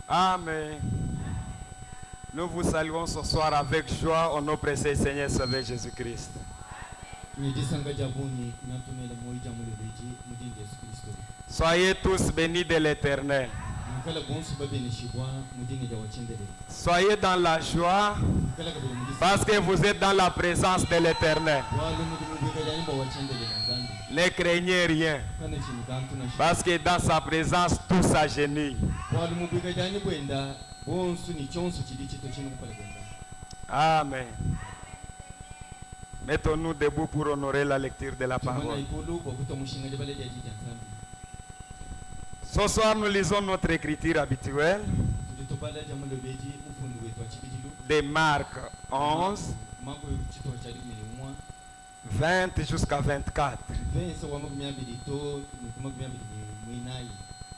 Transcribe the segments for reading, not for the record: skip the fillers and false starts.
Amen. Nous vous saluons ce soir avec joie au nom précieux Seigneur Sauveur Jésus-Christ. Soyez tous bénis de l'Éternel. Soyez dans la joie parce que vous êtes dans la présence de l'Éternel. Ne craignez rien parce que dans sa présence tout s'agenouille. Amen. Mettons-nous debout pour honorer la lecture de la parole. Ce soir, nous lisons notre écriture habituelle de Marc 11, 20 jusqu'à 24.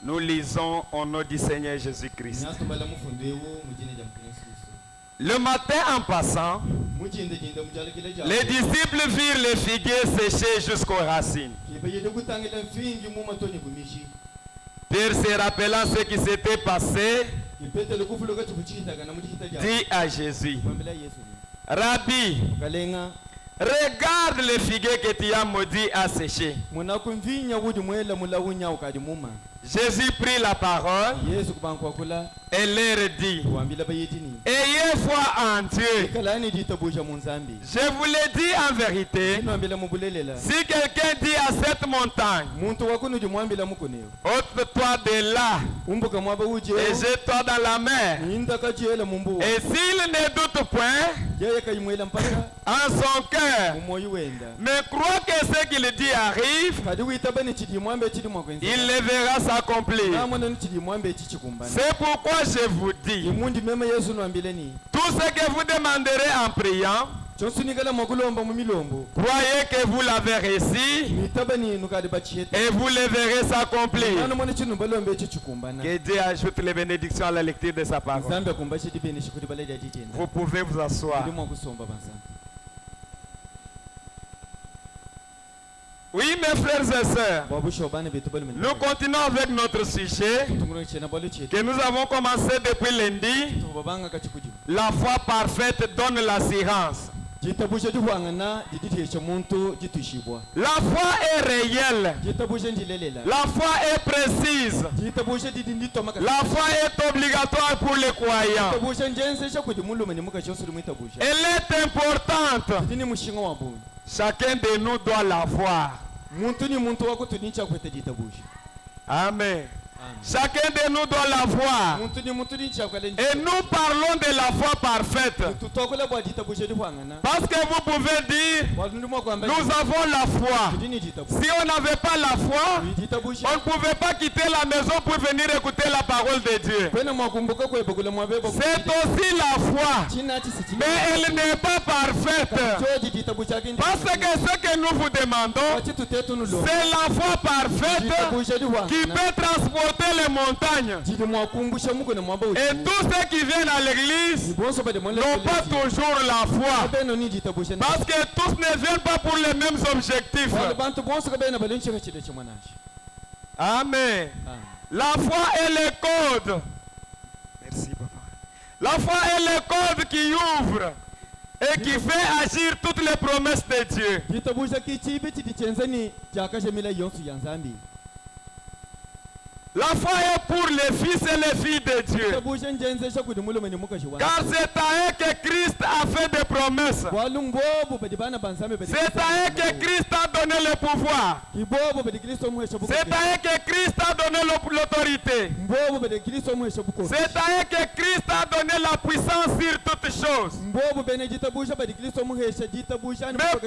Nous lisons au nom du Seigneur Jésus-Christ. Le matin en passant, les disciples virent les figuiers séchés jusqu'aux racines. Pierre, se rappelant ce qui s'était passé, dit à Jésus, Rabbi, regarde les figuiers que tu as maudits à sécher. Jésus prit la parole et leur dit, ayez foi en Dieu. Je vous l'ai dit en vérité, si quelqu'un dit à cette montagne, ôte-toi de là et jette-toi dans la mer, et s'il ne doute point en son cœur, mais croit que ce qu'il dit arrive, il le verra s'accomplir. C'est pourquoi je vous dis, tout ce que vous demanderez en priant, croyez que vous l'avez reçu et vous le verrez s'accomplir. Que Dieu ajoute les bénédictions à la lecture de sa parole. Vous pouvez vous asseoir. Oui, mes frères et sœurs, nous continuons avec notre sujet que nous avons commencé depuis lundi. La foi parfaite donne l'assurance. La foi est réelle. La foi est précise. La foi est obligatoire pour les croyants. Elle est importante. Chacun de nous doit la voir. Amen. Chacun de nous doit la voir. Et nous parlons de la foi parfaite. Parce que vous pouvez dire, nous avons la foi. Si on n'avait pas la foi, on ne pouvait pas quitter la maison pour venir écouter la parole de Dieu. C'est aussi la foi. Mais elle n'est pas parfaite. Parce que ce que nous vous demandons, c'est la foi parfaite qui peut transporter les montagnes. Et tous ceux qui viennent à l'église n'ont pas toujours la foi. Parce que tous ne viennent pas pour les mêmes objectifs. Amen. La foi est le code. Merci, papa. La foi est le code qui ouvre et qui fait agir toutes les promesses de Dieu. La foi est pour les fils et les filles de Dieu. Car c'est à eux que Christ a fait des promesses. C'est à eux que Christ a donné le pouvoir. C'est à eux que Christ a donné l'autorité. C'est à eux que Christ a donné la puissance sur toutes choses. Mais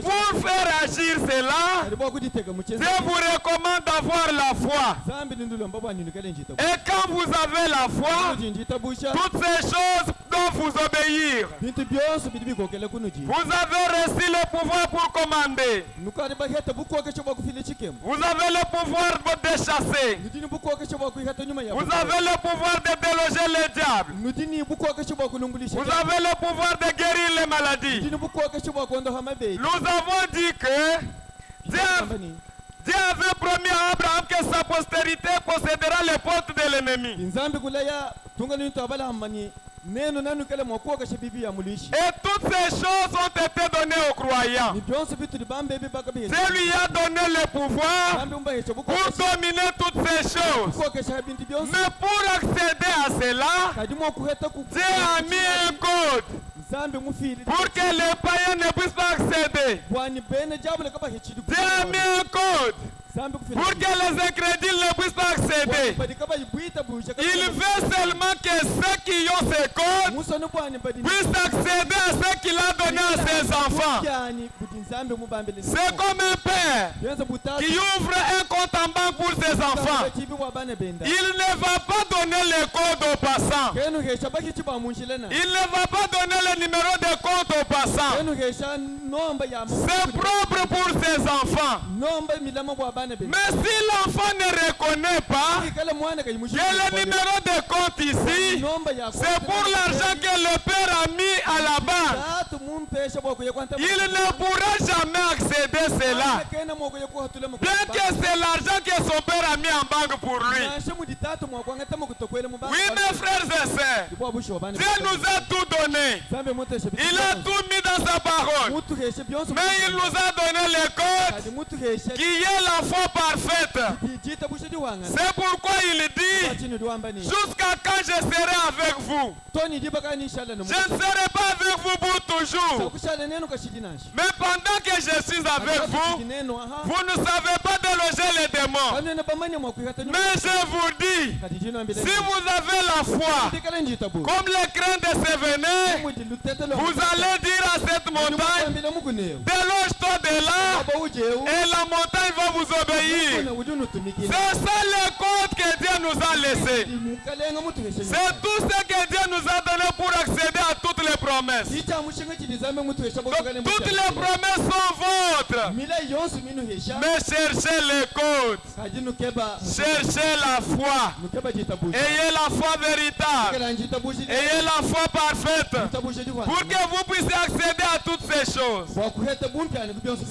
pour faire agir cela, je vous recommande d'avoir la foi. Et quand vous avez la foi, toutes ces choses doivent vous obéir. Vous avez reçu le pouvoir pour commander. Vous avez le pouvoir de chasser. Vous avez le pouvoir de déloger les diables. Vous avez le pouvoir de guérir les maladies. Nous avons dit que Dieu avait promis à Abraham que sa postérité possédera les portes de l'ennemi. Et toutes ces choses ont été données aux croyants. Dieu lui a donné le pouvoir pour dominer toutes ces choses. Mais pour accéder à cela, Dieu a mis un code pour que les païens ne puissent pas accéder. Dieu a mis un code pour que les incrédules ne puissent pas accéder. Il veut seulement que ceux qui ont ces codes puissent accéder à ce qu'il a donné à ses enfants. C'est comme un père qui ouvre un compte en banque pour ses enfants. Il ne va pas donner les codes aux passants. Il ne va pas donner le numéro de compte aux passants. C'est propre pour ses enfants. Mais si l'enfant ne reconnaît pas que le numéro de compte ici, c'est pour l'argent que le père a mis à la banque, il ne pourra jamais accéder à cela. Bien que c'est l'argent que son père a mis en banque pour lui. Oui, mes frères et sœurs, Dieu nous a tout donné. Il a tout mis dans sa parole. Mais il nous a donné les codes qui est la foi parfaite. C'est pourquoi il dit, jusqu'à quand je serai avec vous. Je ne serai pas avec vous pour toujours. Mais pendant que je suis avec vous, vous ne savez pas déloger les démons. Mais je vous dis, si vous avez la foi, comme les crins de Sévéné, vous allez dire à cette montagne, déloge-toi de là, et la montagne va vous obéir. C'est ça le code que Dieu nous a laissé. C'est tout ce que Dieu nous a donné pour accéder à toutes les promesses. Donc, toutes les promesses sont vôtres. Mais cherchez les codes. Cherchez la foi. Ayez la foi véritable. Ayez la foi parfaite. Pour que vous puissiez accéder à toutes ces choses.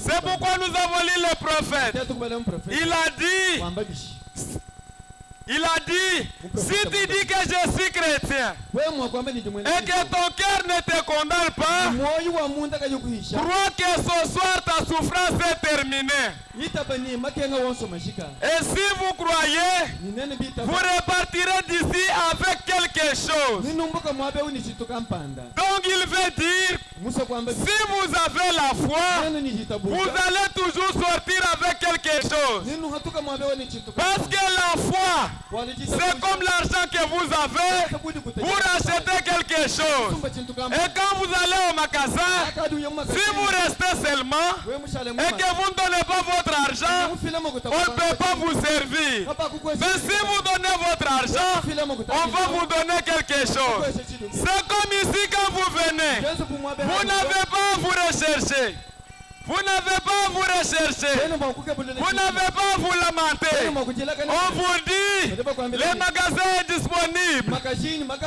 C'est pourquoi nous avons lu le prophète. Il a dit, si tu dis que je suis chrétien et que ton cœur ne te condamne pas, crois que ce soir ta souffrance est terminée. Et si vous croyez, vous repartirez d'ici avec quelque chose. Donc il veut dire, si vous avez la foi, vous allez toujours sortir avec quelque chose. Parce que la foi, c'est comme l'argent que vous avez pour acheter quelque chose. Et quand vous allez au magasin, si vous restez seulement et que vous ne donnez pas votre argent, on ne peut pas vous servir. Mais si vous donnez votre argent, on va vous donner quelque chose. C'est comme ici quand vous venez. Vous n'avez pas à vous rechercher. Vous n'avez pas à vous rechercher. Vous n'avez pas à vous lamenter. On vous dit, le magasin est disponible.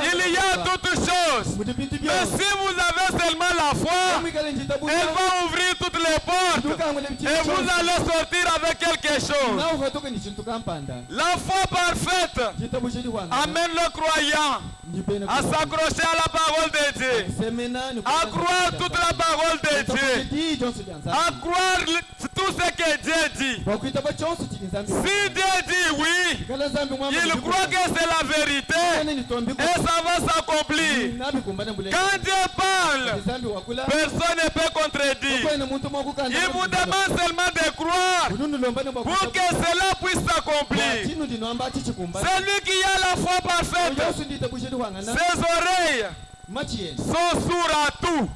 Il y a toutes choses. Mais si vous avez seulement la foi, elle va ouvrir toutes les portes. Et vous allez sortir avec quelque chose. La foi parfaite amène le croyant à s'accrocher à la parole de Dieu. À croire toute la parole de Dieu. À croire tout ce que Dieu dit. Si Dieu dit oui, il croit que c'est la vérité et ça va s'accomplir. Quand Dieu parle, personne ne peut contredire. Il vous demande seulement de croire pour que cela puisse s'accomplir. Celui qui a la foi parfaite, ses oreilles sont sourdes à tout.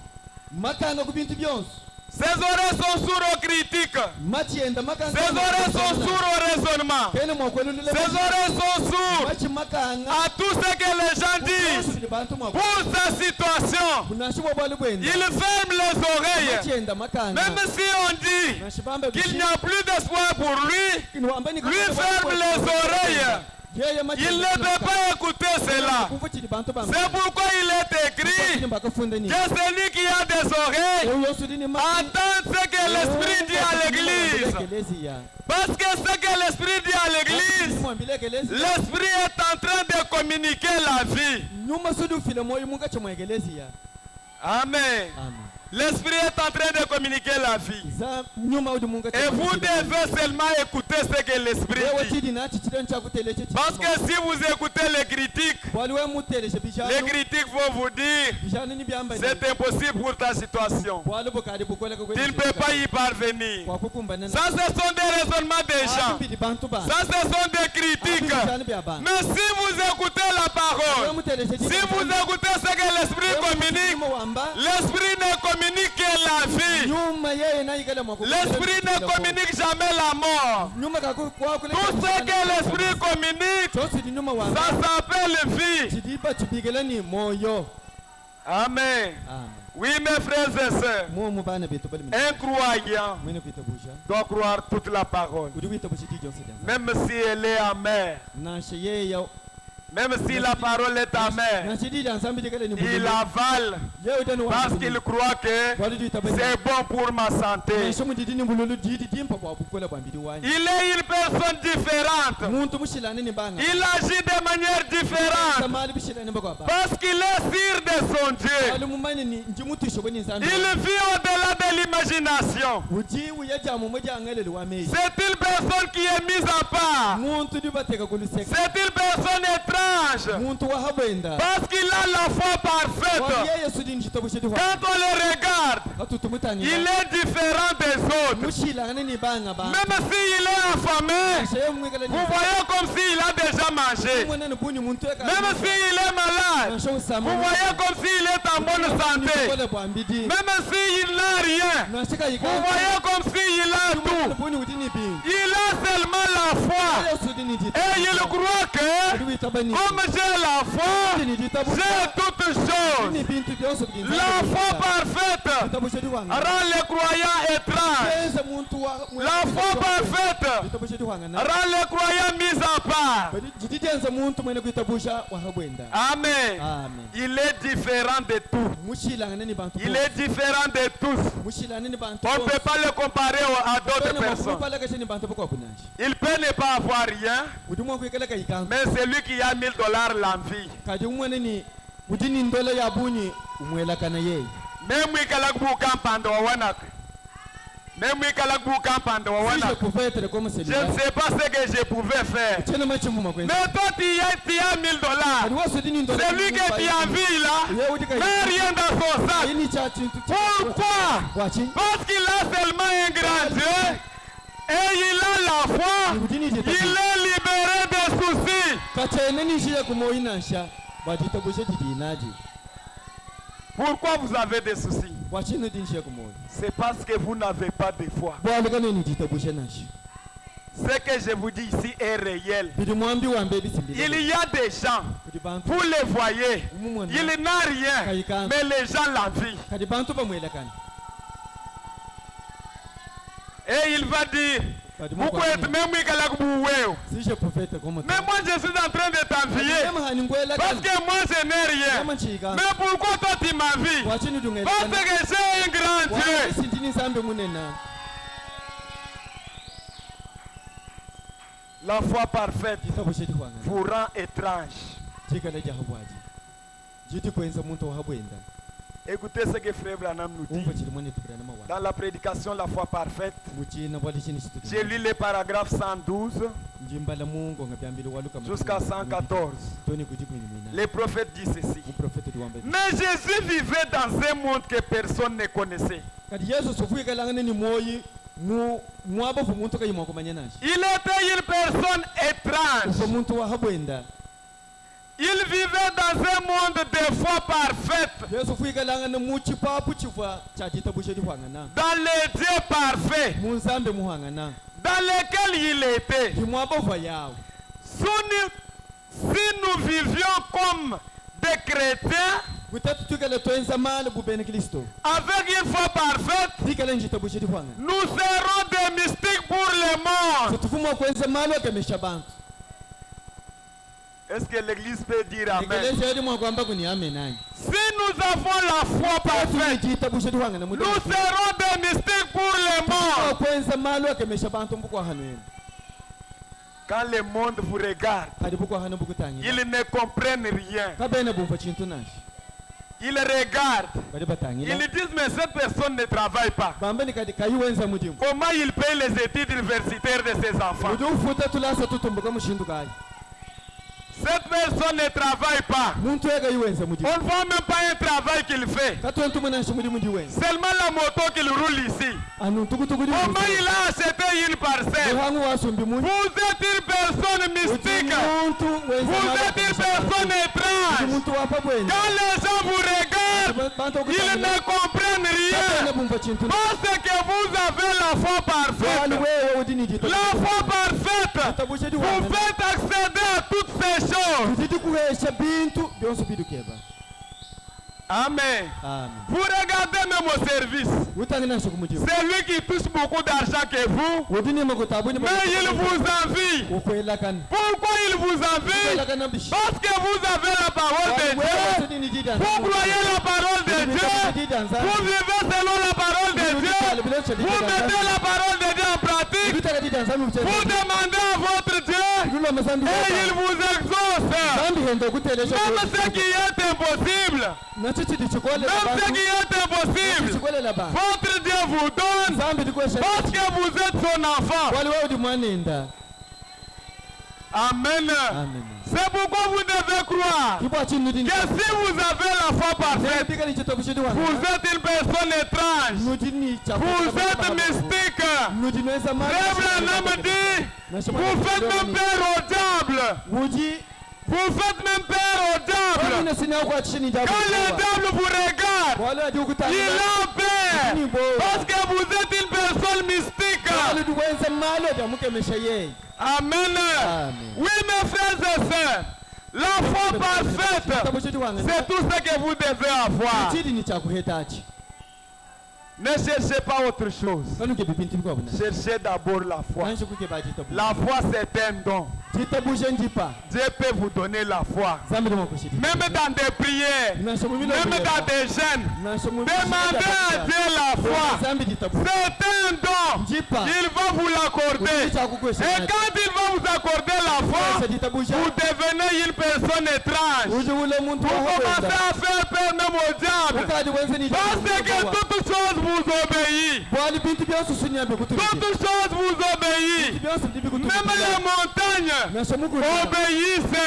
Ses oreilles sont sourdes aux critiques. Ses oreilles sont sourdes au raisonnement. Ses oreilles sont sourdes à tout ce que les gens disent pour sa situation. Il ferme les oreilles. Même si on dit qu'il n'y a plus d'espoir pour lui, lui ferme les oreilles. Il ne peut pas écouter cela. C'est pourquoi il est écrit que celui qui a des oreilles entend ce que l'Esprit dit à l'Église. Parce que ce que l'Esprit dit à l'Église, l'Esprit est en train de communiquer la vie. Amen. L'Esprit est en train de communiquer la vie. Et vous devez seulement écouter ce que l'Esprit dit. Parce que si vous écoutez les critiques vont vous dire c'est impossible pour ta situation. Tu ne peux pas y parvenir. Ça, ce sont des raisonnements des gens. Ça, ce sont des critiques. Mais si vous écoutez la parole, si vous écoutez ce que l'Esprit communique, l'Esprit ne communique que la vie. L'Esprit ne communique jamais la mort. Tout ce que l'Esprit communique, ça s'appelle vie. Amen. Oui, mes frères et sœurs, un croyant doit croire toute la parole, même si elle est amère. Même si la parole est amère, il avale parce qu'il croit que c'est bon pour ma santé. Il est une personne différente. Il agit de manière différente parce qu'il est sûr de son Dieu. Il vit au-delà de l'imagination. C'est une personne qui est mise à part. C'est une personne étrange. Parce qu'il a la foi parfaite. Quand on le regarde, il est différent des autres. Même s'il est affamé, vous voyez comme s'il a déjà mangé. Même s'il est malade, vous voyez comme s'il est en bonne santé. Même s'il n'a rien, vous voyez comme s'il a tout. Il a seulement la foi. Et il croit que comme j'ai la foi, j'ai toutes choses. La foi parfaite rend les croyants étranges. La foi parfaite rend les croyants mis à part. Amen. Il est différent de tout. Il est différent de tous. On ne peut pas le comparer à d'autres personnes. Il peut ne pas avoir rien, mais c'est lui qui a $1000 l'envie. Même lui qui a je ne sais pas ce que je pouvais faire. Mais toi, tu as $1000. Celui que tu as vu là, mais rien dans son sac. Pourquoi? Parce qu'il a seulement un grand Dieu. Et il a la foi. Il est libéré des soucis. Pourquoi vous avez des soucis? C'est parce que vous n'avez pas de foi. Ce que je vous dis ici est réel. Il y a des gens, vous les voyez, il n'a rien, mais les gens l'envient. Et il va dire, si je pouvais te commander. Mais moi je suis en train de t'envier. Parce que moi je n'ai rien. Mais pourquoi toi tu m'envies? Parce que j'ai un grand Dieu. La foi parfaite vous rend étrange. Écoutez ce que Frère Branham nous dit. Dans la prédication La foi parfaite, j'ai lu les paragraphes 112 jusqu'à 114. Les prophètes disent ceci. Mais Jésus vivait dans un monde que personne ne connaissait. Il était une personne étrange. Il vivait dans un monde de foi parfaite. Dans les dieux parfaits. Dans lesquels il était. Si nous vivions comme des chrétiens, avec une foi parfaite, nous serons des mystiques pour le monde. Est-ce que l'église peut dire amen? Si nous avons la foi parfaite, nous serons des mystiques pour le monde. Quand le monde vous regarde, ils ne comprennent rien. Ils regardent. Ils disent, mais cette personne ne travaille pas. Comment il paye les études universitaires de ses enfants? Cette personne ne travaille pas. On ne voit même pas un travail qu'il fait. Seulement la moto qu'il roule ici. Comment il a acheté une parcelle? Vous êtes une personne mystique. Vous êtes une personne étrange. Quand les gens vous regardent, ils ne comprennent rien. Parce que vous avez la foi parfaite. La foi parfaite vous faites accéder à toutes ces choses. Amen. Vous regardez même au service. C'est lui qui touche beaucoup d'argent que vous. Mais il vous envie. Pourquoi il vous envie? Parce que vous avez la parole de Dieu. Vous croyez la parole de Dieu. Vous vivez selon la parole de Dieu. Vous mettez la parole de Dieu en pratique. Vous demandez à votre Dieu. Et il vous exauce. Même ce qui est impossible. Même ce qui est impossible, votre Dieu vous donne parce que vous êtes son enfant. Amen. C'est pourquoi vous devez croire que si vous avez la foi parfaite, vous êtes une personne étrange. Vous êtes mystique. L'homme dit, vous faites même peur au diable. Vous faites même peur au diable. Quand le diable vous regarde, il a peur. Parce que vous êtes une personne mystique. Amen. Oui, mes frères et sœurs, la foi parfaite, c'est tout ce que vous devez avoir. Ne cherchez pas autre chose. Cherchez d'abord la foi. La foi, c'est un don. Dieu peut vous donner la foi. Même dans des prières, même dans des jeûnes. Demandez à Dieu la foi. C'est un don. Il va vous l'accorder. Et quand il va vous accorder la foi, vous devenez une personne étrange. Vous commencez à faire peur même au diable. Parce que toute chose vous obéit. Toute chose vous obéit. Même les montagnes obéissent.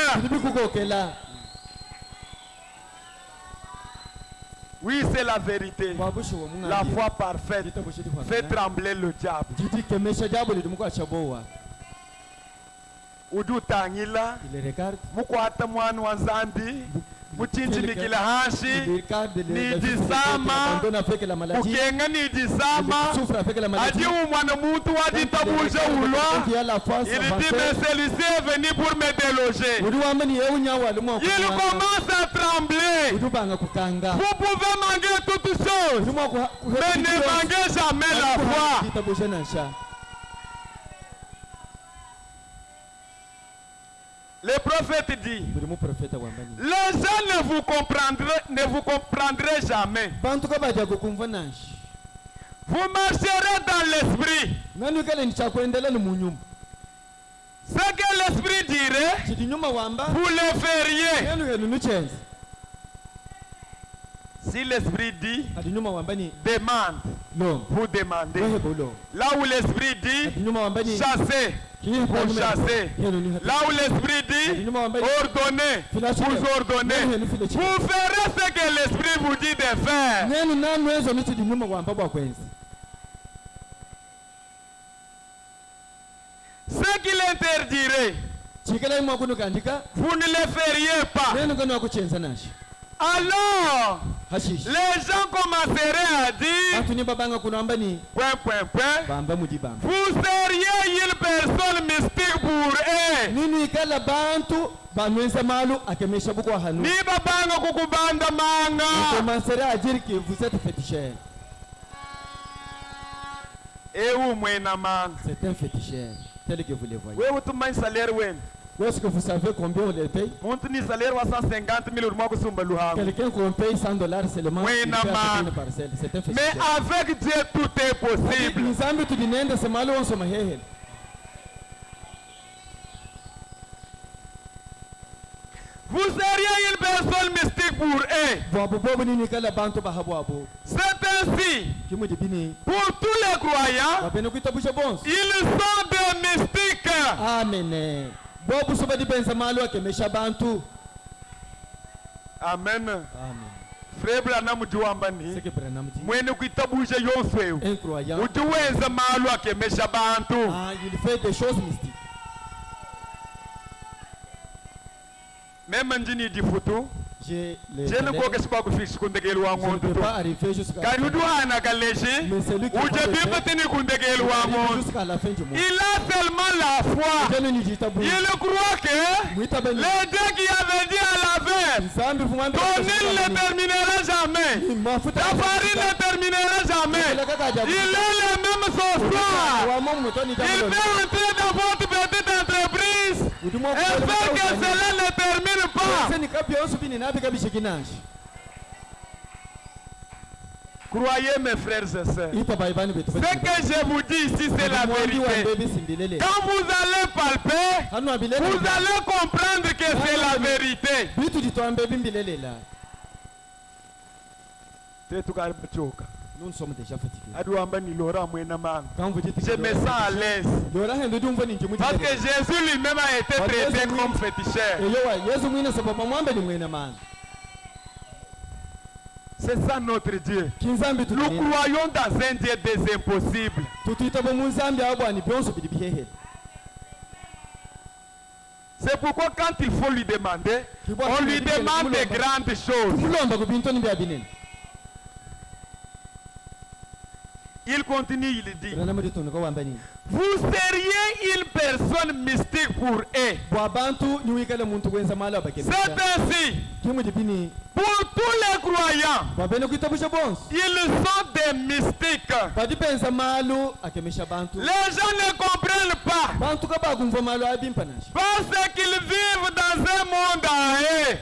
Oui, c'est la vérité. La foi parfaite fait trembler le diable. Udutangila mukwata mwana wa Nzambi muchinjimikila hanshi nijisama ukenga nijisama adi umwana muntu waditabuje ulwa il dit mais celui-ci est venu pour me déloger. Il commence à trembler. Vous pouvez manger toutes choses mais ne mangez jamais la foi. Le prophète dit, les gens ne vous comprendraient jamais. Vous marcherez dans l'esprit. Ce que l'esprit dirait, vous le feriez. Si l'esprit dit demande, vous demandez. Là où l'esprit dit chasser, vous chassez. Là où l'esprit dit ordonner, vous ordonnez. Vous ferez ce que l'esprit vous dit de faire. Ce qu'il interdirait, vous ne le feriez pas. Alors, les gens commenceraient à dire, vous seriez une personne mystique pour eux. Ni babanga kukubanda manga. Vous commencerez à dire que vous êtes féticheur. C'est un féticheur, tel que vous le voyez. Est-ce que vous savez combien on les paye? Quelqu'un qu'on paye $100 seulement, il fait une parcelle. C'est un féticheur. Mais avec Dieu, tout est possible. Vous seriez une personne mystique pour eux. C'est ainsi. Pour tous les croyants, ils sont des mystiques. Amen. Amen. Frère Branham Juambani, mwene kuitabuje yonse ujuweza mahali akemesha bantu. Il fait des choses mystiques. Même njini difutu je ne crois que c'est pas que fixe kundegeli wa ngondu to karudu ana kaleshi uje bipatini kundegeli wa ngondu. Il a tellement la foi, il croit que le Dieu qui avait dit à la veille, ton île ne terminera jamais, ta farine ne terminera jamais. Il est le même ce soir. Il peut entrer dans votre petite entreprise et faire que cela ne termine pas. Croyez mes frères et sœurs, ce que je vous dis ici c'est la vérité. Quand vous allez palper, vous allez comprendre que c'est la vérité. Nous sommes déjà fatigués. Je me sens à l'aise. Parce que Jésus lui-même a été traité comme féticheur. C'est ça notre Dieu. Nous croyons dans un Dieu des impossibles. C'est pourquoi quand il faut lui demander, on lui demande de grandes choses. Il continue, il dit, vous seriez une personne mystique pour eux. C'est ainsi. Pour tous les croyants, ils sont des mystiques. Les gens ne comprennent pas. Parce qu'ils vivent dans un monde à eux.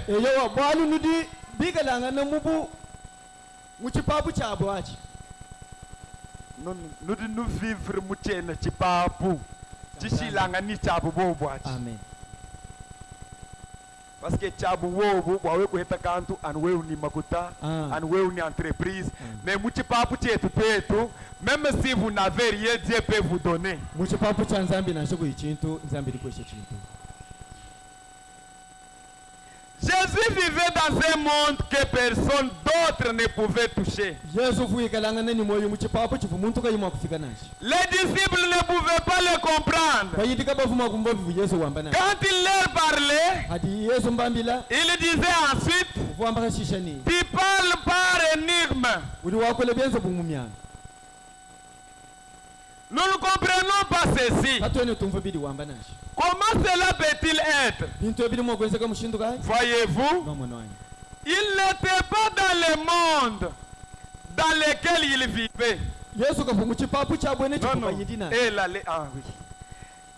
Nous vivons mutene chipapu chichilanga ni chabu bobwachi. Amen. Parce que chabu wobu wawe kuheta kantu anwe ni makuta anwe ni entreprise mais muchipapu chetu petu même si vous n'avez rien Dieu peut vous donner. Muchipapu cha nzambi na shoko ichintu nzambi likweshe chintu. Jésus vivait dans un monde que personne d'autre ne pouvait toucher. Les disciples ne pouvaient pas le comprendre. Quand il leur parlait, il disait ensuite, tu parles par énigme. Nous ne comprenons pas ceci. Comment cela peut-il être? Voyez-vous, il n'était pas dans le monde dans lequel il vivait. Non.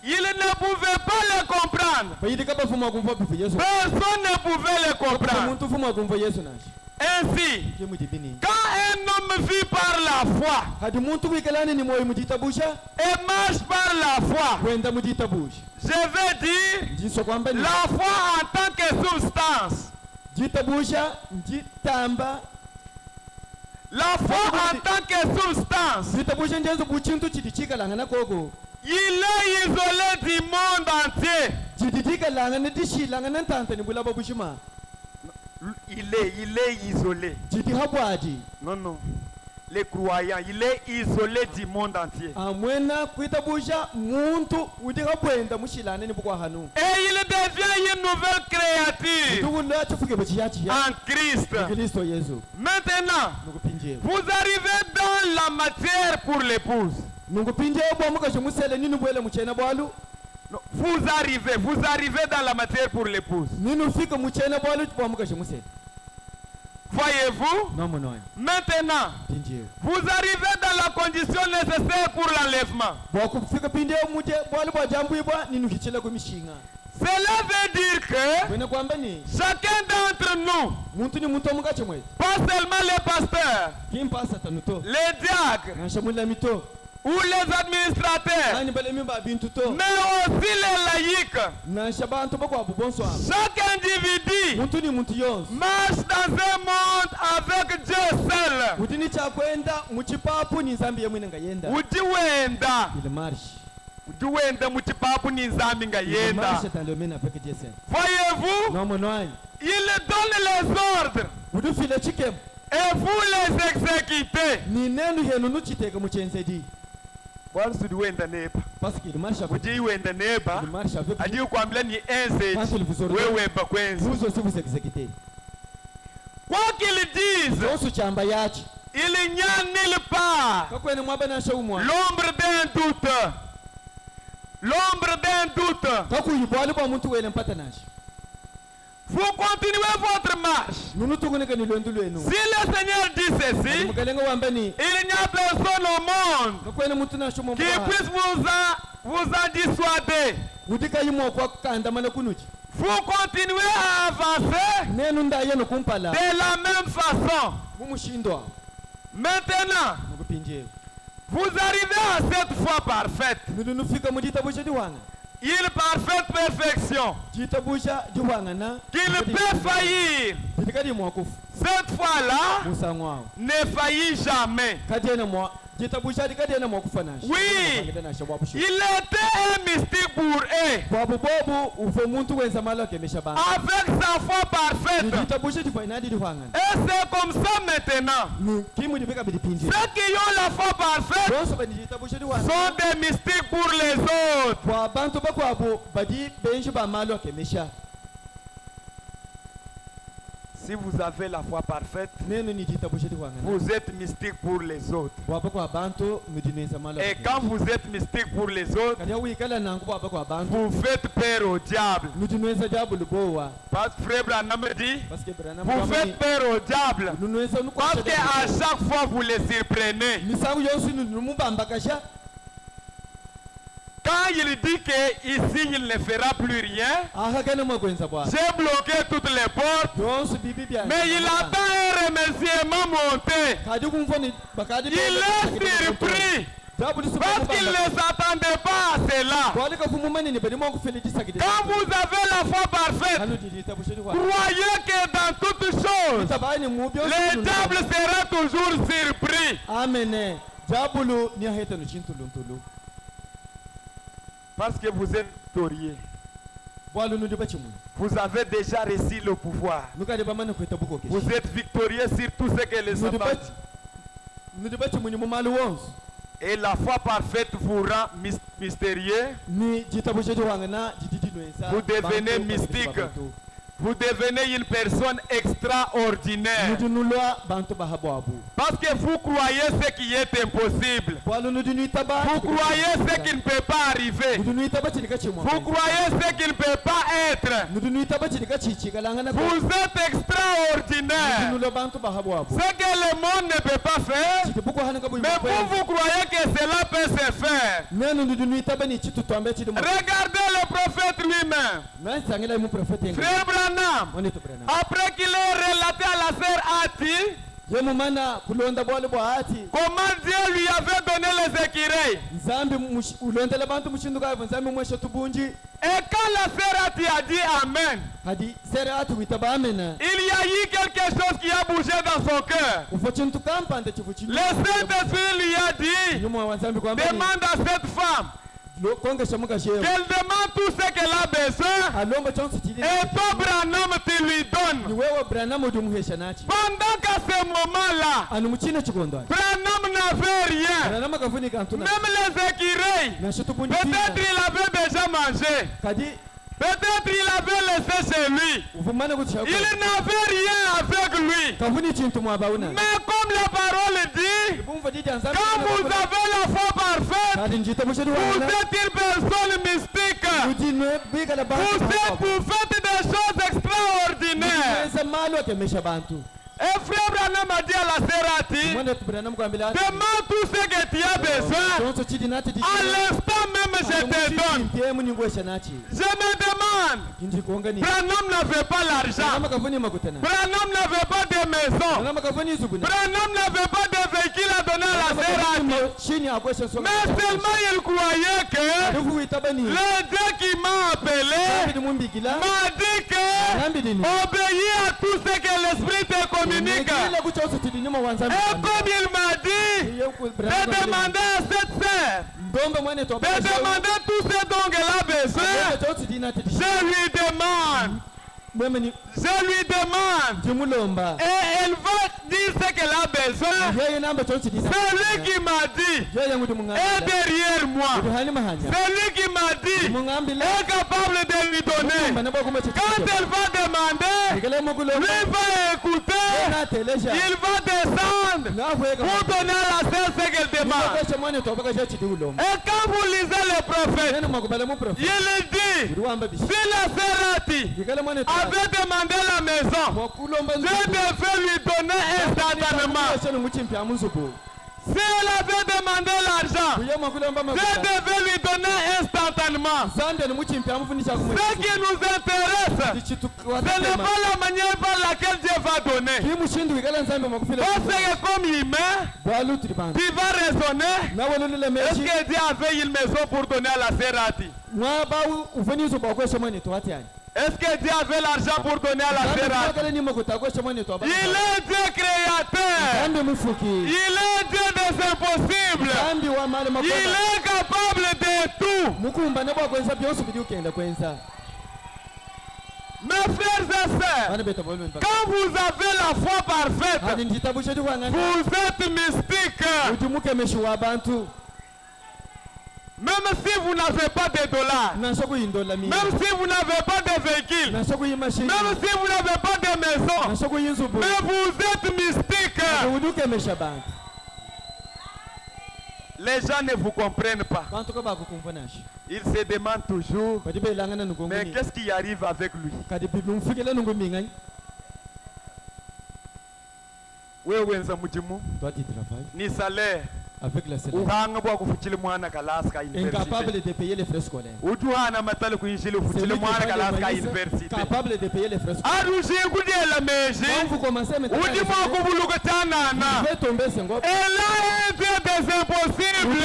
Il ne pouvait pas le comprendre. Personne ne pouvait le comprendre. Ainsi, quand un homme vit par la foi et marche par la foi, je veux dire la foi en tant que substance. La foi en tant que substance, il est isolé du monde entier. Il est isolé. Non, non. Les croyants, il est isolé du monde entier. Et il devient une nouvelle créature en Christ. Maintenant, vous arrivez dans la matière pour l'épouse. Vous arrivez dans la matière pour l'épouse. Voyez-vous? Maintenant, vous arrivez dans la condition nécessaire pour l'enlèvement. Cela veut dire que chacun d'entre nous, pas seulement les pasteurs, les diacres, ou les administrateurs, mais aussi les laïcs. Chaque individu marche dans un monde avec Dieu seul. Voyez-vous, il donne les ordres et vous les exécutez. Quoi qu'ils disent, il n'y a nulle part l'ombre d'un doute. L'ombre d'un doute. Vous continuez votre marche. Si le Seigneur dit ceci, il n'y a personne au monde qui puisse vous en dissuader. Vous continuez à avancer de la même façon. Maintenant, vous arrivez à cette foi parfaite. Il parfaite perfection. Qu'il peut faillir. Cette fois-là ne faillit jamais. Oui, il était un mystique pour eux. Avec sa foi parfaite. Et c'est comme ça maintenant. Ceux qui ont la foi parfaite sont des mystiques pour les autres. Si vous avez la foi parfaite, vous êtes mystique pour les autres. Et quand vous êtes mystique pour les autres, vous faites peur au diable. Parce que Frère Branham dit, vous faites peur au diable. Parce qu'à chaque fois vous les surprenez. Quand il dit qu'ici il ne fera plus rien, j'ai bloqué toutes les portes, mais il attend un remerciement monté. Il est surpris parce qu'il ne s'attendait pas à cela. Quand vous avez la foi parfaite, croyez que dans toutes choses, le diable sera toujours surpris. Amen. Parce que vous êtes victorieux. Vous avez déjà reçu le pouvoir. Vous êtes victorieux sur tout ce que les Satan dit. Et la foi parfaite vous rend mystérieux. Vous devenez mystique. Vous devenez une personne extraordinaire. Parce que vous croyez ce qui est impossible. Vous croyez ce qui ne peut pas arriver. Vous croyez ce qui ne peut pas être. Vous êtes extraordinaire. Ce que le monde ne peut pas faire, mais vous croyez que cela peut se faire. Regardez le prophète lui-même. Frère Branham, après qu'il ait relaté à la sœur Ati Comment Dieu lui avait donné les écureuils. Et quand la sœur a dit Amen, il y a eu quelque chose qui a bougé dans son cœur. Le Saint-Esprit lui a dit, demande à cette femme qu'elle demande tout ce qu'elle a besoin. Et toi, Branham, tu lui donnes. Pendant qu'à ce moment-là, Branham n'avait rien. Même les écureuils, peut-être il avait déjà mangé. Peut-être il avait laissé chez lui. Il n'avait rien avec lui. Mais comme la parole dit, quand vous avez la foi parfaite, vous êtes une personne mystique. Vous faites des choses extraordinaires. Et frère Branham a dit à la Sérati, demande tout ce que tu as besoin. À l'instant même, je te donne. Je me demande, Branham n'avait pas l'argent. Branham n'avait pas de maison. Branham n'avait pas de véhicule à donner à la Sérati. Mais seulement il croyait que le Dieu qui m'a appelé m'a dit que obéis à tout ce que l'Esprit te communique. Et comme il m'a dit de demander à cette sœur de demander tout ce dont elle a besoin, je lui demande. Et elle va dire ce qu'elle a besoin. Celui qui m'a dit est derrière moi. Celui qui m'a dit est capable de lui donner. Quand elle va demander, lui va écouter. Il va descendre pour donner à la sœur ce qu'elle demande. Et quand vous lisez le prophète, il dit, si la sœur avait demandé la maison, Dieu devait lui donner instantanément. Si elle avait demandé l'argent, Dieu devait lui donner instantanément. Ce qui nous intéresse, ce n'est pas la manière par laquelle Dieu va donner. Parce que comme il met, tu vas raisonner. Est-ce que Dieu avait une maison pour donner à la Sérati? Est-ce que Dieu avait l'argent pour donner à la Sérati? Il est Dieu créateur. Il est Dieu des impossibles. Il est capable de tout. Mes frères et sœurs, quand vous avez la foi parfaite, vous êtes mystique. Même si vous n'avez pas de dollars, même si vous n'avez pas de véhicule, même si vous n'avez pas de maison, mais vous êtes mystique. Les gens ne vous comprennent pas. Ils se demandent toujours, mais qu'est-ce qui arrive avec lui? Ni salaire. Avec la salaire. Incapable de payer les frais scolaires. Capable de payer les frais scolaires. Quand vous commencez maintenant, vous pouvez tomber sur un elle a un Dieu des impossibles.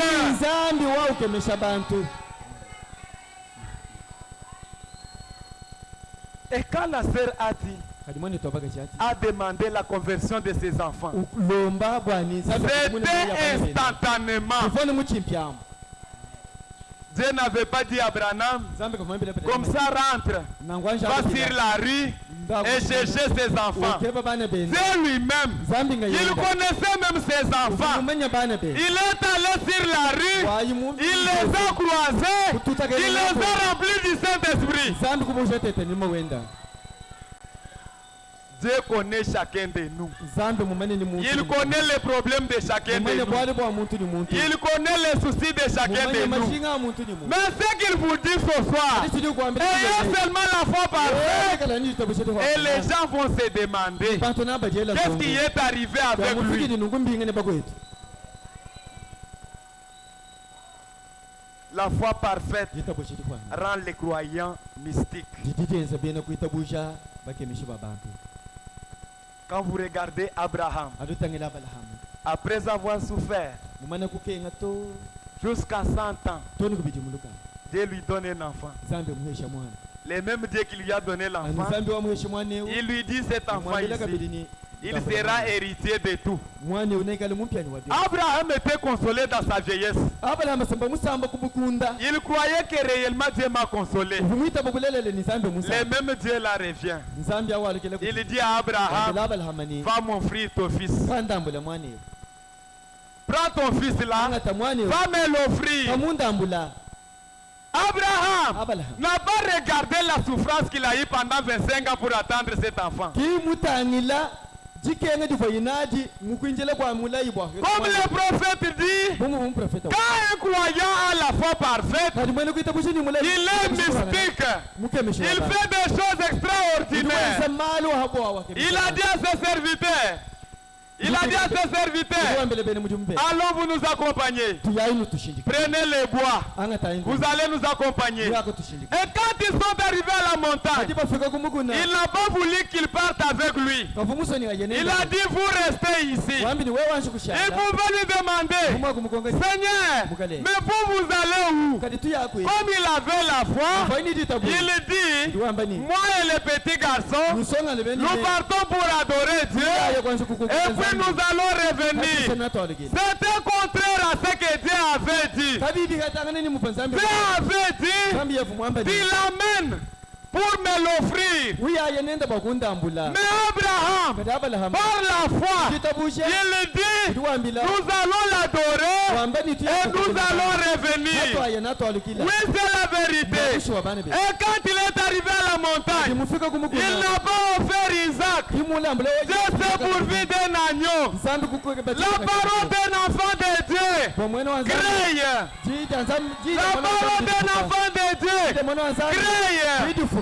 Et quand la sœur a dit, a demandé la conversion de ses enfants, c'était instantanément. Dieu n'avait pas dit à Branham, comme ça rentre, va sur la rue et chercher ses enfants. Dieu lui-même, il connaissait même ses enfants. Il est allé sur la rue, il les a croisés, il les a remplis du Saint-Esprit. Dieu connaît chacun de nous. Il connaît les problèmes de chacun de nous. Il connaît les soucis de chacun de nous. Mais ce qu'il vous dit ce soir, ayez seulement la foi parfaite. Et les gens vont se demander qu'est-ce qui est arrivé avec lui. La foi parfaite rend les croyants mystiques. Quand vous regardez Abraham, après avoir souffert jusqu'à 100 ans, Dieu lui donne un enfant. Le même Dieu qui lui a donné l'enfant, il lui dit cet enfant ici, il sera héritier de tout. Abraham était consolé dans sa vieillesse. Il croyait que réellement Dieu m'a consolé. Le même Dieu la revient. Il dit à Abraham, va m'offrir ton fils. Prends ton fils là, va me l'offrir. Abraham n'a pas regardé la souffrance qu'il a eue pendant 25 ans pour attendre cet enfant. Comme le prophète dit, quand un croyant a la foi parfaite, il est mystique. Il fait des choses extraordinaires. Il a dit à ses serviteurs, allons vous nous accompagner. Prenez les bois. Vous allez nous accompagner. Et quand ils sont arrivés à la montagne, il n'a pas voulu qu'ils partent avec lui. Il a dit, vous restez ici. Et vous lui demander, Seigneur, mais vous allez où? Comme il avait la foi, il dit, moi et les petits garçons, nous partons pour adorer Dieu. Et puis nous allons revenir. C'était contraire à ce que Dieu avait dit. Dieu avait dit, il l'amène pour me l'offrir. Mais Abraham, par la foi, il dit, nous allons l'adorer et nous allons revenir. Oui, c'est la vérité. Et quand il est arrivé à la montagne, il n'a pas offert Isaac. Dieu s'est pourvu d'un agneau. La parole d'un enfant de Dieu crée. La parole d'un enfant de Dieu crée.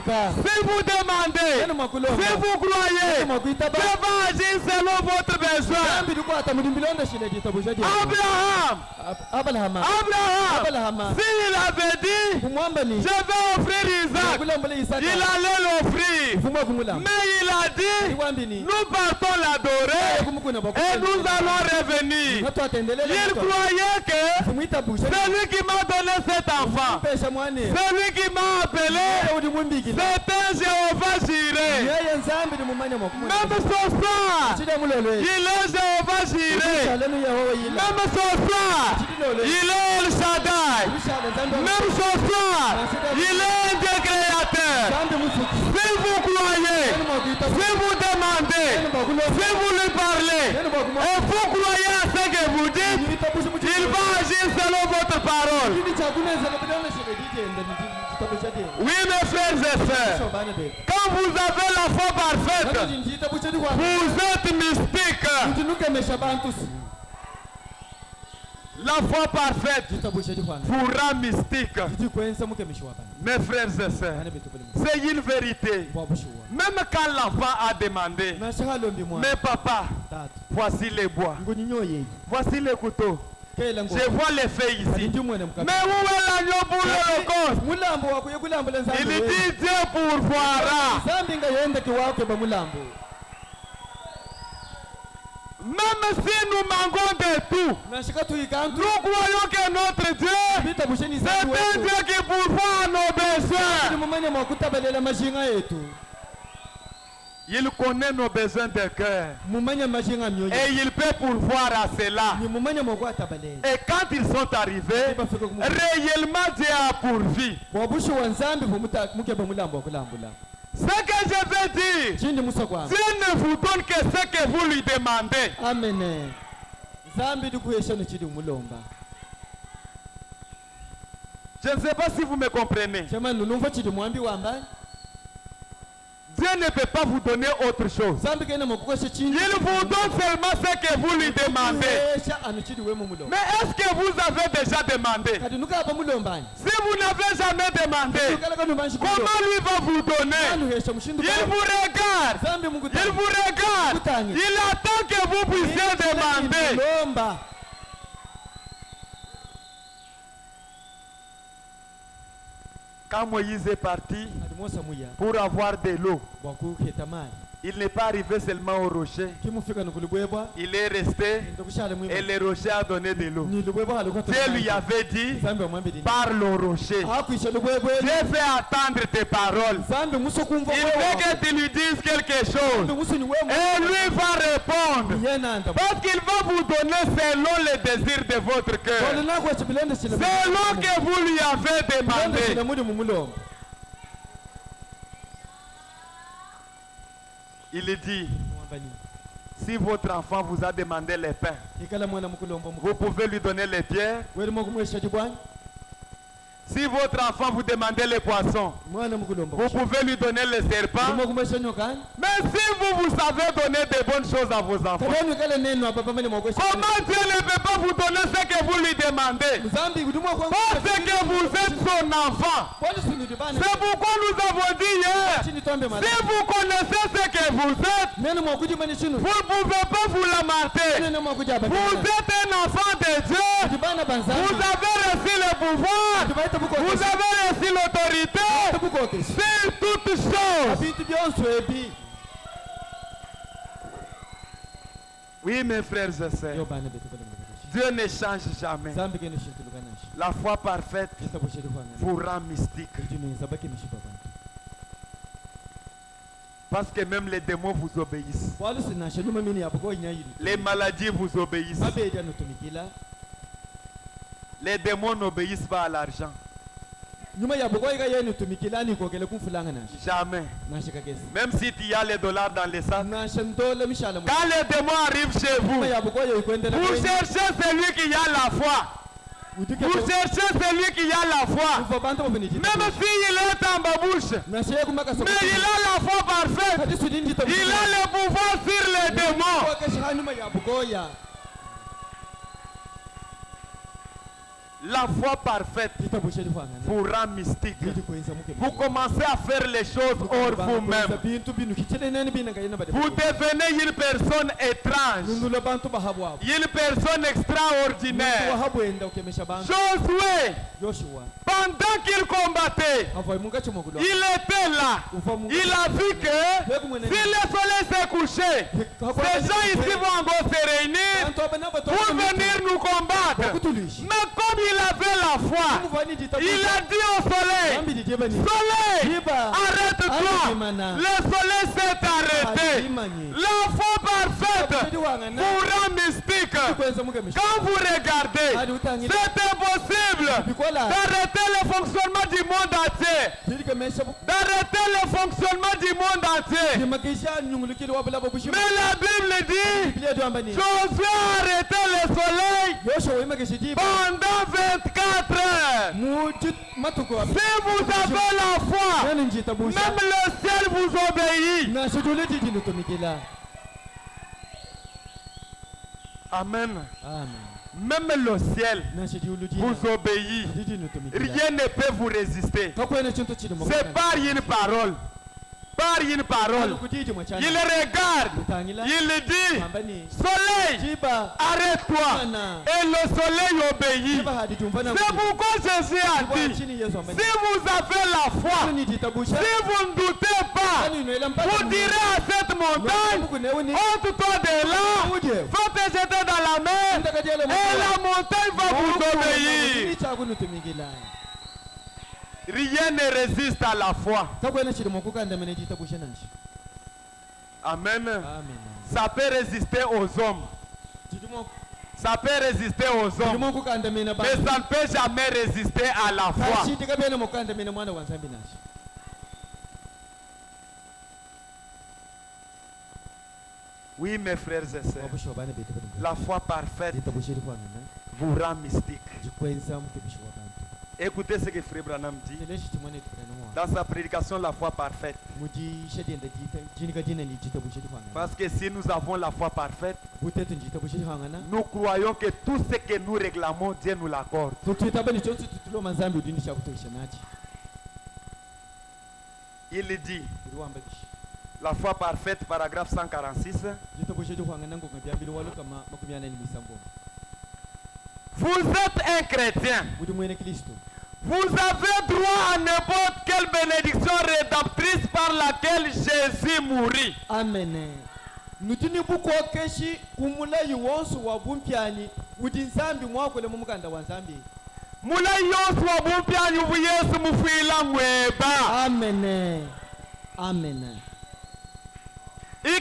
Si vous demandez, si vous croyez, Dieu va agir selon votre besoin. Abraham, s'il avait dit, je vais offrir Isaac, il allait l'offrir. Mais il a dit, nous partons l'adorer et nous allons revenir. Il croyait que celui qui m'a donné cet enfant, celui qui m'a appelé, c'est un Jéhovah Jireh. Même ce soir, il est Jéhovah Jireh. Même ce soir, il est El Shaddai. Même ce soir, il est un Dieu créateur. Si vous croyez, si vous demandez, si vous lui parlez, et vous croyez à ce que vous dites, il va agir selon votre parole. Oui, mes frères et sœurs, quand vous avez la foi parfaite, vous êtes mystique. La foi parfaite vous rend mystique. Mes frères et sœurs, c'est une vérité. Même quand l'enfant a demandé, mais papa, voici les bois, voici les couteaux. Je vois les faits ici. Mais où est l'agneau pour l'Holocauste? Il dit Dieu pourvoira. Même si nous manquons de tout, nous croyons que notre Dieu, c'est un Dieu qui pourvoit à nos besoins. Il connaît nos besoins de cœur. Et il peut pourvoir à cela. Et quand ils sont arrivés, réellement Dieu a pourvu. Ce que je veux dire, Dieu ne vous donne que ce que vous lui demandez. Amen. Je ne sais pas si vous me comprenez. Dieu ne peut pas vous donner autre chose. Il vous donne seulement ce que vous lui demandez. Mais est-ce que vous avez déjà demandé? Si vous n'avez jamais demandé, comment lui va vous donner? Il vous regarde. Il vous regarde. Il attend que vous puissiez demander. Quand Moïse est parti pour avoir de l'eau, Il n'est pas arrivé seulement au rocher. Il est resté et le rocher a donné de l'eau. Dieu lui avait dit, parle au rocher. Dieu fait attendre tes paroles. Il veut que tu lui dises quelque chose. Et lui va répondre. Parce qu'il va vous donner selon les désirs de votre cœur. Selon que vous lui avez demandé. Il dit, si votre enfant vous a demandé les pains, vous pouvez lui donner les pierres. Si votre enfant vous demande les poissons, vous pouvez lui donner les serpents. Mais si vous savez donner de bonnes choses à vos enfants, comment Dieu ne peut pas vous donner ce que vous lui demandez? Parce que vous êtes son enfant. C'est pourquoi nous avons dit hier, si vous connaissez ce que vous êtes, vous ne pouvez pas vous lamenter. Vous êtes un enfant de Dieu. Vous avez reçu le pouvoir. Vous avez reçu l'autorité sur toutes choses. Oui, mes frères et sœurs, Dieu ne change jamais. La foi parfaite vous rend mystique. Parce que même les démons vous obéissent. Les maladies vous obéissent. Les démons n'obéissent pas à l'argent. Jamais. Même si tu as les dollars dans les sacs. Quand les démons arrivent chez vous, vous cherchez celui qui a la foi. Vous cherchez celui qui a la foi. Même s'il est en babouche. Mais il a la foi parfaite. Il a le pouvoir sur les démons. La foi parfaite vous rend mystique. Vous commencez à faire les choses hors vous-même. Vous devenez une personne étrange. Une personne extraordinaire. Josué, pendant qu'il combattait, il était là. Il a vu que si le soleil s'est couché, ces gens ici vont encore se réunir pour venir nous combattre. Mais comme il avait la foi, il a dit au soleil, soleil, arrête-toi. Le soleil s'est arrêté. La foi parfaite vous rend mystique. Quand vous regardez, c'est impossible d'arrêter le fonctionnement du monde entier. D'arrêter le fonctionnement du monde entier. Mais la Bible dit, Josué a arrêté le soleil pendant 24 heures. Si vous avez la foi, même le ciel vous obéit. Amen. Même le ciel vous obéit. Rien ne peut vous résister. C'est par une parole. Par une parole. Il regarde. Il dit, soleil, arrête-toi. Et le soleil obéit. C'est pourquoi Jésus a dit, si vous avez la foi, si vous ne doutez pas, vous direz à cette montagne, ôte-toi de là, va te jeter dans la mer, et la montagne va vous obéir. Rien ne résiste à la foi. Amen. Ça peut résister aux hommes. Ça peut résister aux hommes. Mais ça ne peut jamais résister à la foi. Oui, mes frères et sœurs. La foi parfaite vous rend mystique. Écoutez ce que Frère Branham dit dans sa prédication La foi parfaite. Parce que si nous avons la foi parfaite, nous croyons que tout ce que nous réclamons, Dieu nous l'accorde. Il dit, la foi parfaite, paragraphe 146. Vous êtes un chrétien. Vous avez droit à n'importe quelle bénédiction rédemptrice par laquelle Jésus mourit. Amen. Nous tenons beaucoup keshi kumula yuwonsu wa bumpiani udinzambi mwakole mumukanda wa nzambi. Mula yonsu wa bumpiani ubu Yesu mufuila mweba. Amen. Amen. Il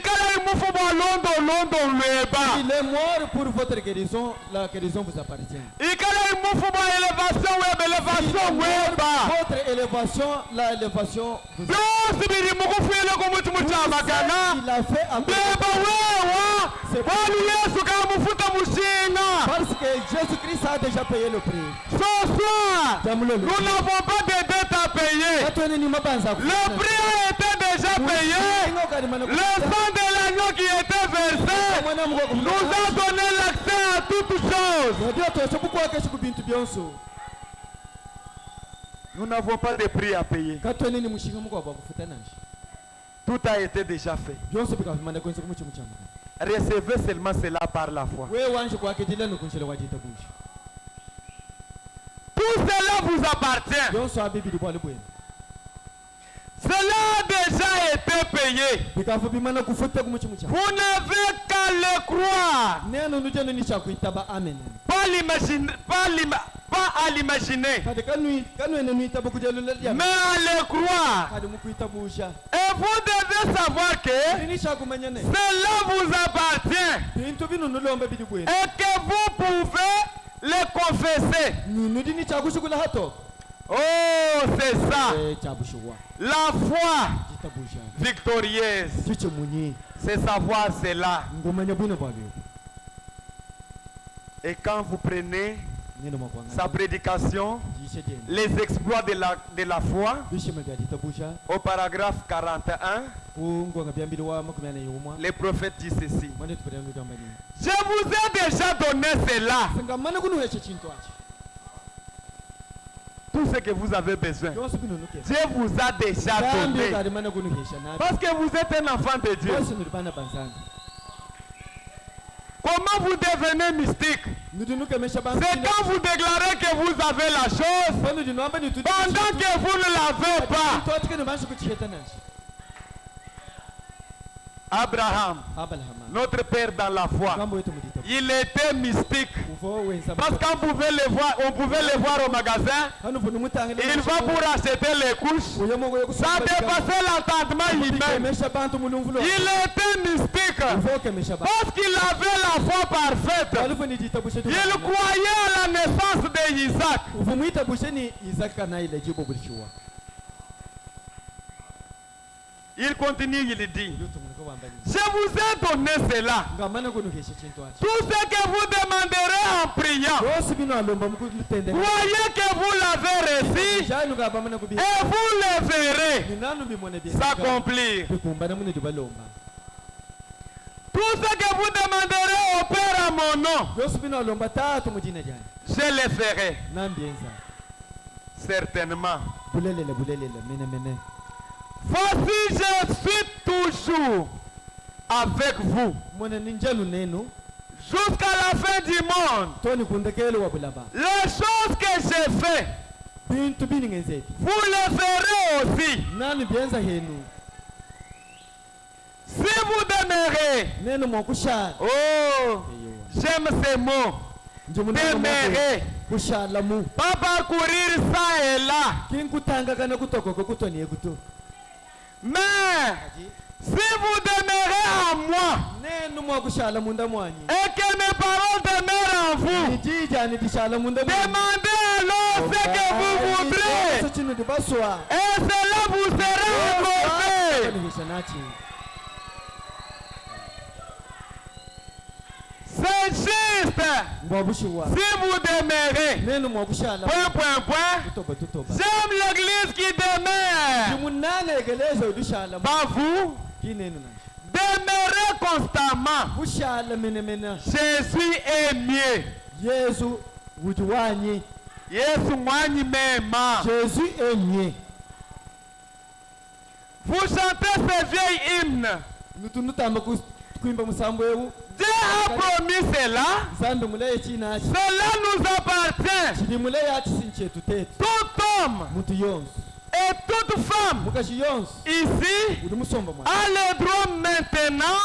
est mort pour votre guérison, la guérison vous appartient. Votre élévation, la élévation vous appartient. Il a fait parce que Jésus-Christ a déjà payé le prix. Ce soir, nous n'avons pas de dette à payer. Le prix a été déjà payé. Le sang de l'agneau qui était versé nous a donné l'accès à toutes choses. Nous n'avons pas de prix à payer. Tout a été déjà fait. Recevez seulement cela par la foi. Tout cela vous appartient. Cela a déjà été payé. Vous n'avez qu'à le croire. Pas à l'imaginer. Mais à le croire. Et vous devez savoir que cela vous appartient. Et que vous pouvez le confesser. Oh, c'est ça. La foi victorieuse. C'est savoir cela. Et quand vous prenez sa prédication, les exploits de la foi, au paragraphe 41, les prophètes disent ceci. Je vous ai déjà donné cela. Tout ce que vous avez besoin, Dieu vous a déjà donné. Parce que vous êtes un enfant de Dieu. Comment vous devenez mystique? C'est quand vous déclarez que vous avez la chose pendant que vous ne l'avez pas. Abraham, notre père dans la foi, il était mystique. Parce qu'on pouvait le voir au magasin, il va pour acheter les couches. Ça dépassait l'entendement lui-même. Il était mystique parce qu'il avait la foi parfaite. Il croyait à la naissance d'Isaac. Il continue, il dit, je vous ai donné cela. Tout ce que vous demanderez en priant, croyez que vous l'avez reçu et vous le verrez s'accomplir. Tout ce que vous demanderez au Père à mon nom, je le ferai. Certainement. Voici, je suis toujours avec vous jusqu'à la fin du monde. Les choses que j'ai faites, vous le ferez aussi. Si vous demeurez, oh, j'aime ces mots. Demeurer, pas parcourir ça et là. Mais si vous demeurez en moi et que mes paroles demeurent en vous, demandez alors ce que vous voudrez et cela vous sera accordé. C'est juste. Si vous demeurez, j'aime l'église qui demeure. Pas vous. Demeurez constamment. Jésus est mieux. Jésus est mieux. Vous chantez ce vieil hymne. Dieu a promis cela. Cela nous appartient. Tout homme Et toute femme ici a le droit maintenant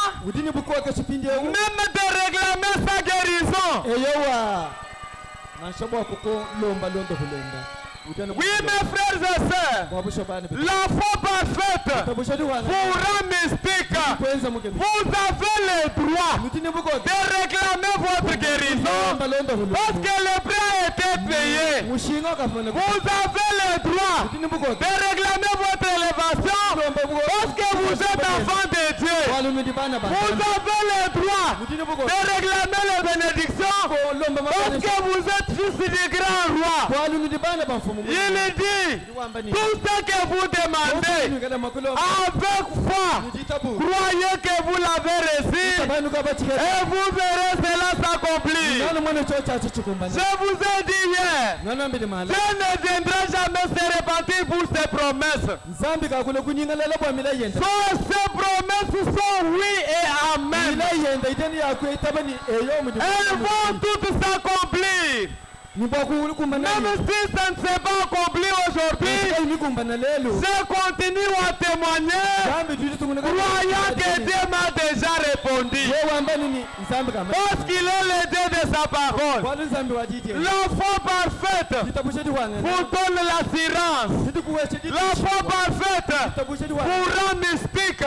même de réclamer sa guérison. Oui, mes frères et sœurs, la foi parfaite, pourra mystique, vous avez le droit de réclamer votre guérison parce que le prix a été payé. Vous avez le droit de réclamer votre élévation parce que vous êtes enfant de Dieu. Vous avez le droit de réclamer les bénédictions parce que vous êtes fils du grand roi. Il dit, tout ce que vous demandez avec foi, croyez que vous l'avez reçu et vous verrez cela s'accomplir. Je vous ai dit hier, Dieu ne viendra jamais se repentir pour ses promesses. Ces promesses sont oui et amen. Elles vont toutes s'accomplir. Même si ça ne s'est pas accompli aujourd'hui, je continue à témoigner, croyant que Dieu m'a déjà répondu. Parce qu'il est le Dieu de sa parole. La foi parfaite vous donne l'assurance. La foi parfaite vous rend mystique.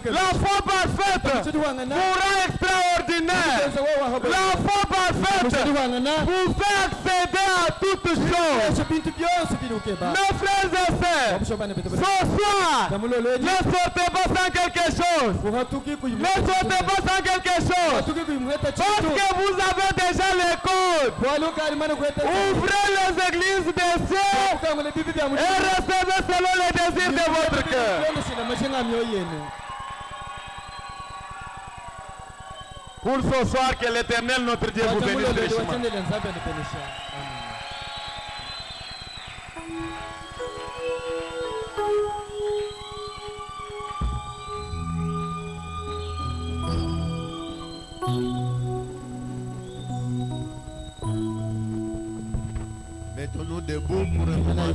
La foi parfaite vous rend extraordinaire. La foi parfaite vous fait accéder à toutes choses. Mes frères et sœurs, ce soir, ne sortez pas sans quelque chose. Ne sortez pas sans quelque chose. Parce que vous avez déjà les codes. Ouvrez les églises des cieux et recevez selon les désirs de votre cœur. Pour ce soir, que l'Éternel notre Dieu vous bénisse richement. Mettons-nous debout pour un moment.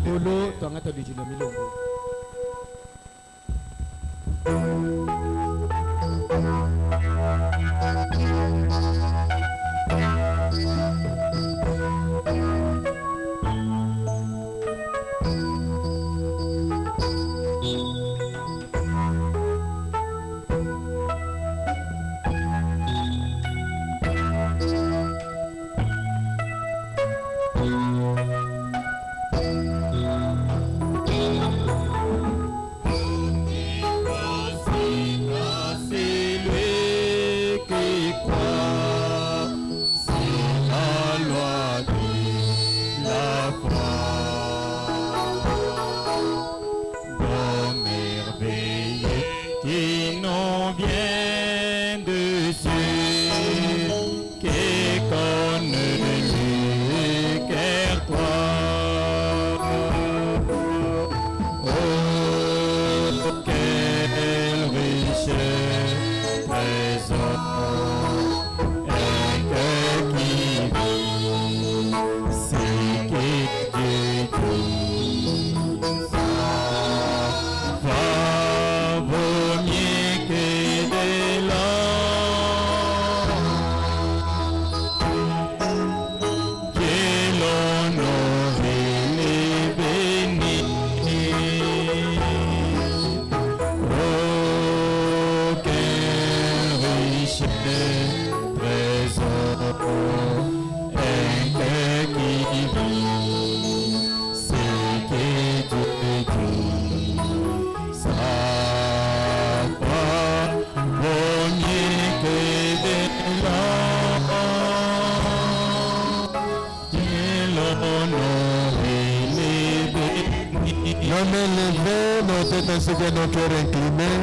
Ainsi que nos cœurs inclinés,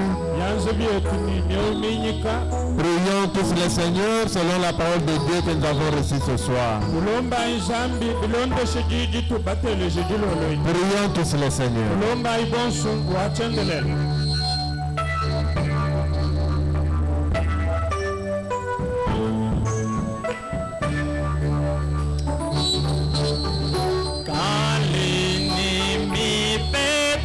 prions tous les seigneurs selon la parole de Dieu que nous avons reçue ce soir. Prions tous les seigneurs. Quand l'ennemi fait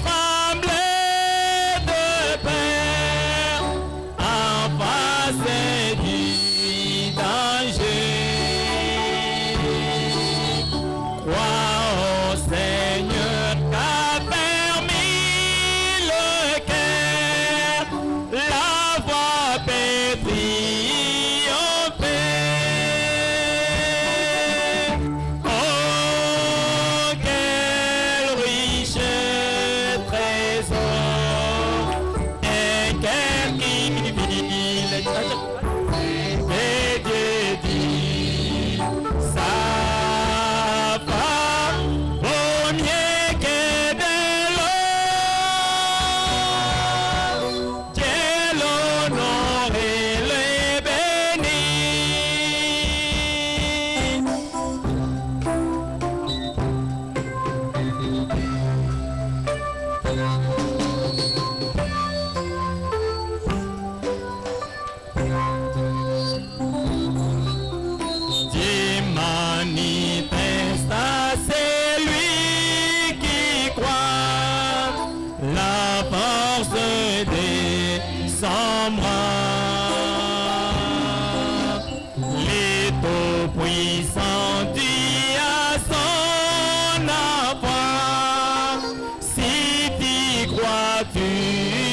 sans moi. Les tout-puissants dit à son enfant, si tu crois, tu